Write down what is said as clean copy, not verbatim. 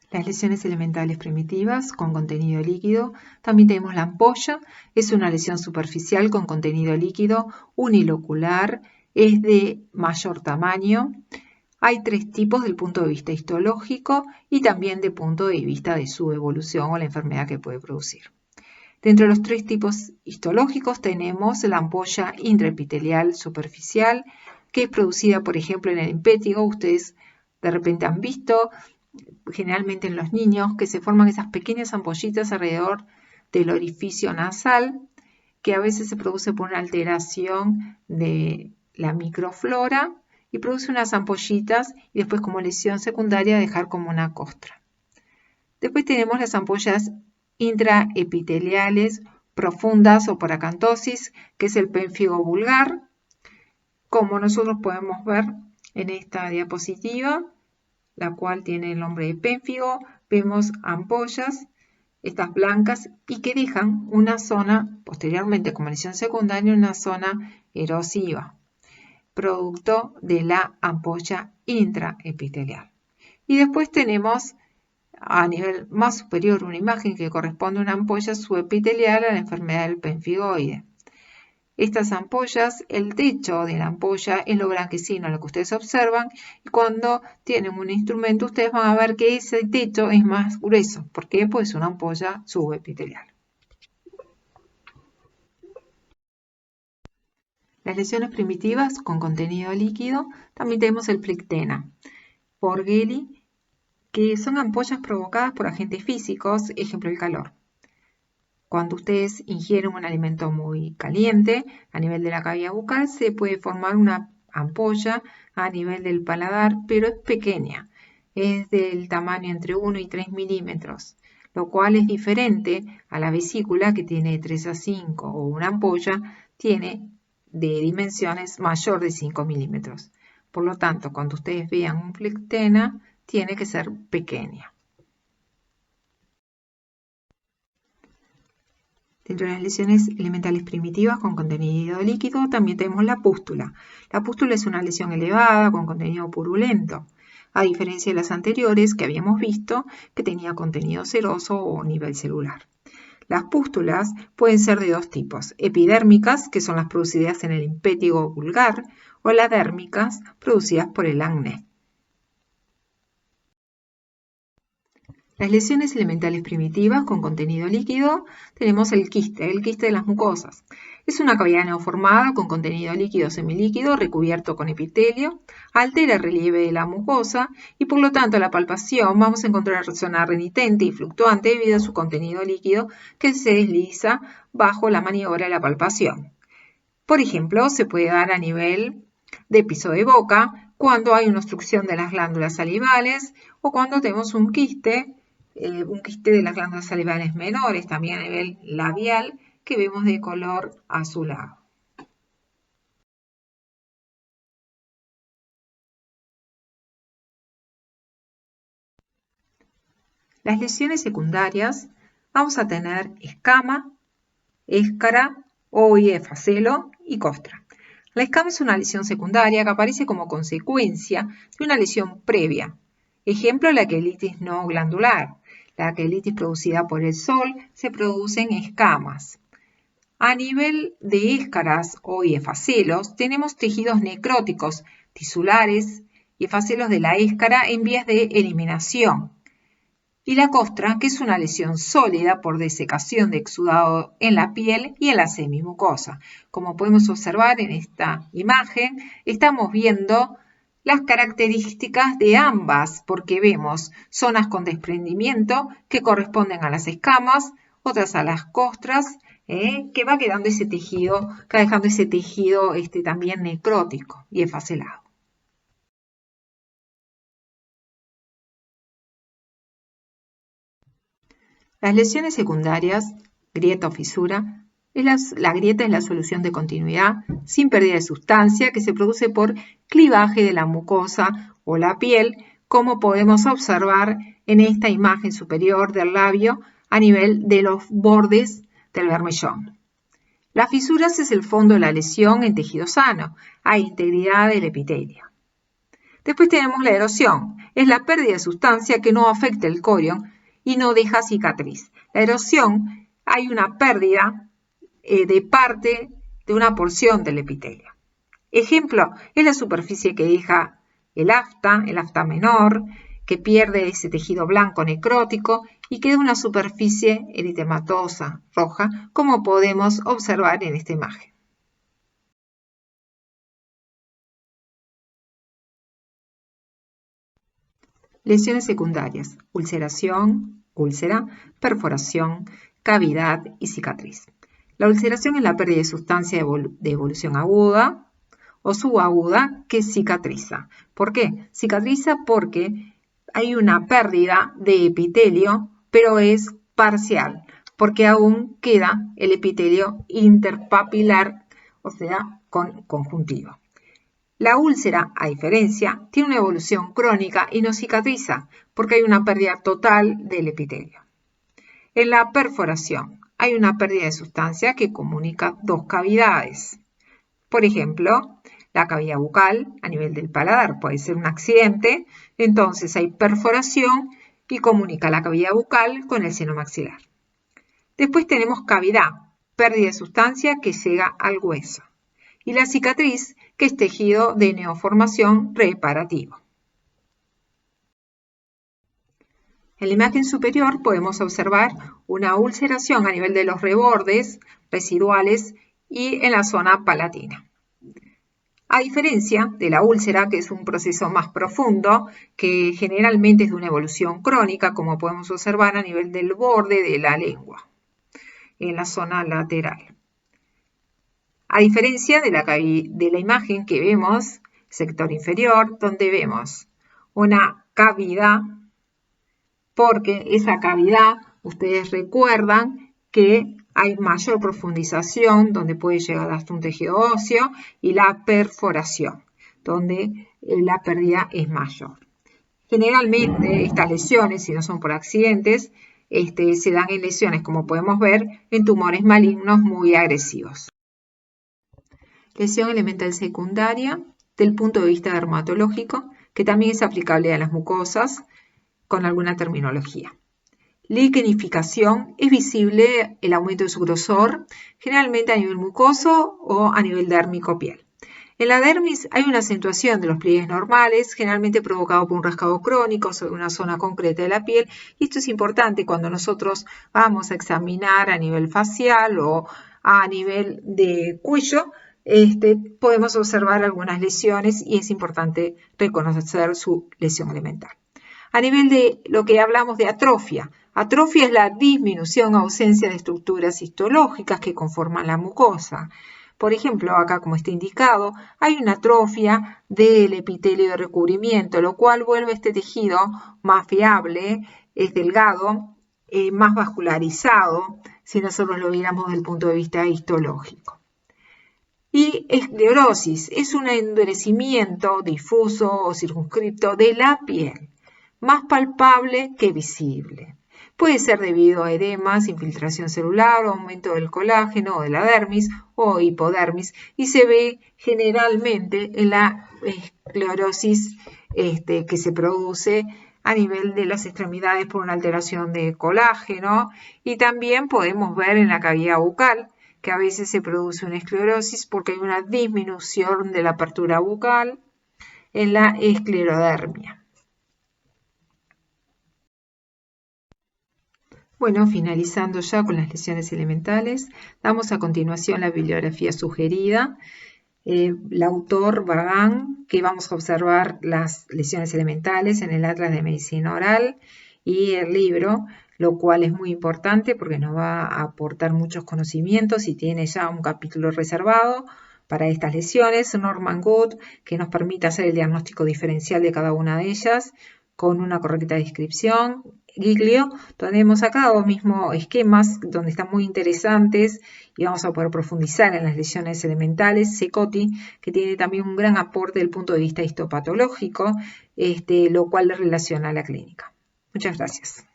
Las lesiones elementales primitivas con contenido líquido. También tenemos la ampolla. Es una lesión superficial con contenido líquido, unilocular, es de mayor tamaño. Hay tres tipos del punto de vista histológico y también de punto de vista de su evolución o la enfermedad que puede producir. Dentro de los tres tipos histológicos tenemos la ampolla intraepitelial superficial, que es producida, por ejemplo, en el impétigo. Ustedes de repente han visto, generalmente en los niños, que se forman esas pequeñas ampollitas alrededor del orificio nasal, que a veces se produce por una alteración de la microflora y produce unas ampollitas y después como lesión secundaria dejar como una costra. Después tenemos las ampollas intraepiteliales profundas o por acantosis, que es el pénfigo vulgar. Como nosotros podemos ver en esta diapositiva, la cual tiene el nombre de pénfigo, vemos ampollas, estas blancas, y que dejan una zona, posteriormente como lesión secundaria, una zona erosiva, producto de la ampolla intraepitelial. Y después tenemos a nivel más superior una imagen que corresponde a una ampolla subepitelial a la enfermedad del pemfigoide. Estas ampollas, el techo de la ampolla es lo blanquecino, lo que ustedes observan, y cuando tienen un instrumento ustedes van a ver que ese techo es más grueso. ¿Por qué? Pues es una ampolla subepitelial. Las lesiones primitivas con contenido líquido, también tenemos el Plictena, Borgheli, que son ampollas provocadas por agentes físicos, ejemplo el calor. Cuando ustedes ingieren un alimento muy caliente, a nivel de la cavidad bucal se puede formar una ampolla a nivel del paladar, pero es pequeña, es del tamaño entre 1 y 3 milímetros, lo cual es diferente a la vesícula que tiene 3 a 5 o una ampolla tiene de dimensiones mayor de 5 milímetros. Por lo tanto, cuando ustedes vean un Plictena, tiene que ser pequeña. Dentro de las lesiones elementales primitivas con contenido líquido también tenemos la pústula. La pústula es una lesión elevada con contenido purulento, a diferencia de las anteriores que habíamos visto que tenía contenido seroso o nivel celular. Las pústulas pueden ser de dos tipos, epidérmicas, que son las producidas en el impétigo vulgar, o las dérmicas, producidas por el acné. Las lesiones elementales primitivas con contenido líquido, tenemos el quiste de las mucosas. Es una cavidad neoformada con contenido líquido o semilíquido recubierto con epitelio, altera el relieve de la mucosa y por lo tanto a la palpación vamos a encontrar zona renitente y fluctuante debido a su contenido líquido que se desliza bajo la maniobra de la palpación. Por ejemplo, se puede dar a nivel de piso de boca cuando hay una obstrucción de las glándulas salivales o cuando tenemos un quiste de las glándulas salivales menores, también a nivel labial, que vemos de color azulado. Las lesiones secundarias, vamos a tener escama, éscara, oie, facelo y costra. La escama es una lesión secundaria que aparece como consecuencia de una lesión previa. Ejemplo, la quelitis no glandular. La quelitis producida por el sol se producen escamas. A nivel de éscaras o facelos, tenemos tejidos necróticos, tisulares y facelos de la éscara en vías de eliminación. Y la costra, que es una lesión sólida por desecación de exudado en la piel y en la semimucosa. Como podemos observar en esta imagen, estamos viendo las características de ambas, porque vemos zonas con desprendimiento que corresponden a las escamas, otras a las costras, que va quedando ese tejido, que va dejando ese tejido también necrótico y esfacelado. Las lesiones secundarias, grieta o fisura, la grieta es la solución de continuidad sin pérdida de sustancia que se produce por clivaje de la mucosa o la piel, como podemos observar en esta imagen superior del labio a nivel de los bordes del bermellón. Las fisuras es el fondo de la lesión en tejido sano, hay integridad del epitelio. Después tenemos la erosión. Es la pérdida de sustancia que no afecta el corión y no deja cicatriz. La erosión, hay una pérdida de parte de una porción del epitelio. Ejemplo, es la superficie que deja el afta menor, que pierde ese tejido blanco necrótico y queda una superficie eritematosa roja, como podemos observar en esta imagen. Lesiones secundarias: ulceración, úlcera, perforación, cavidad y cicatriz. La ulceración es la pérdida de sustancia de evolución aguda o subaguda que cicatriza. ¿Por qué? Cicatriza porque hay una pérdida de epitelio, pero es parcial, porque aún queda el epitelio interpapilar, o sea, con conjuntiva. La úlcera, a diferencia, tiene una evolución crónica y no cicatriza, porque hay una pérdida total del epitelio. En la perforación, hay una pérdida de sustancia que comunica dos cavidades. Por ejemplo, la cavidad bucal a nivel del paladar puede ser un accidente, entonces hay perforación y comunica la cavidad bucal con el seno maxilar. Después tenemos cavidad, pérdida de sustancia que llega al hueso. Y la cicatriz, que es tejido de neoformación reparativo. En la imagen superior podemos observar una ulceración a nivel de los rebordes residuales y en la zona palatina. A diferencia de la úlcera, que es un proceso más profundo, que generalmente es de una evolución crónica, como podemos observar a nivel del borde de la lengua, en la zona lateral. A diferencia de la imagen que vemos, sector inferior, donde vemos una cavidad, porque esa cavidad, ustedes recuerdan que hay mayor profundización, donde puede llegar hasta un tejido óseo, y la perforación, donde la pérdida es mayor. Generalmente estas lesiones, si no son por accidentes, se dan en lesiones, como podemos ver, en tumores malignos muy agresivos. Lesión elemental secundaria, del punto de vista dermatológico, que también es aplicable a las mucosas, con alguna terminología. Liquenificación, es visible el aumento de su grosor, generalmente a nivel mucoso o a nivel dérmico piel. En la dermis hay una acentuación de los pliegues normales, generalmente provocado por un rascado crónico sobre una zona concreta de la piel, y esto es importante cuando nosotros vamos a examinar a nivel facial o a nivel de cuello. Podemos observar algunas lesiones y es importante reconocer su lesión elemental. A nivel de lo que hablamos de atrofia. Atrofia es la disminución o ausencia de estructuras histológicas que conforman la mucosa. Por ejemplo, acá como está indicado, hay una atrofia del epitelio de recubrimiento, lo cual vuelve este tejido más fiable, es delgado, más vascularizado, si nosotros lo viéramos desde el punto de vista histológico. Y esclerosis es un endurecimiento difuso o circunscripto de la piel, más palpable que visible. Puede ser debido a edemas, infiltración celular o aumento del colágeno o de la dermis o hipodermis y se ve generalmente en la esclerosis que se produce a nivel de las extremidades por una alteración de colágeno y también podemos ver en la cavidad bucal que a veces se produce una esclerosis porque hay una disminución de la apertura bucal en la esclerodermia. Bueno, finalizando ya con las lesiones elementales, damos a continuación la bibliografía sugerida. El autor Vagan, que vamos a observar las lesiones elementales en el Atlas de Medicina Oral y el libro, lo cual es muy importante porque nos va a aportar muchos conocimientos y tiene ya un capítulo reservado para estas lesiones. Norman Good, que nos permite hacer el diagnóstico diferencial de cada una de ellas con una correcta descripción. Giglio, tenemos acá dos mismos esquemas donde están muy interesantes y vamos a poder profundizar en las lesiones elementales. Secotti, que tiene también un gran aporte desde el punto de vista histopatológico, lo cual le relaciona a la clínica. Muchas gracias.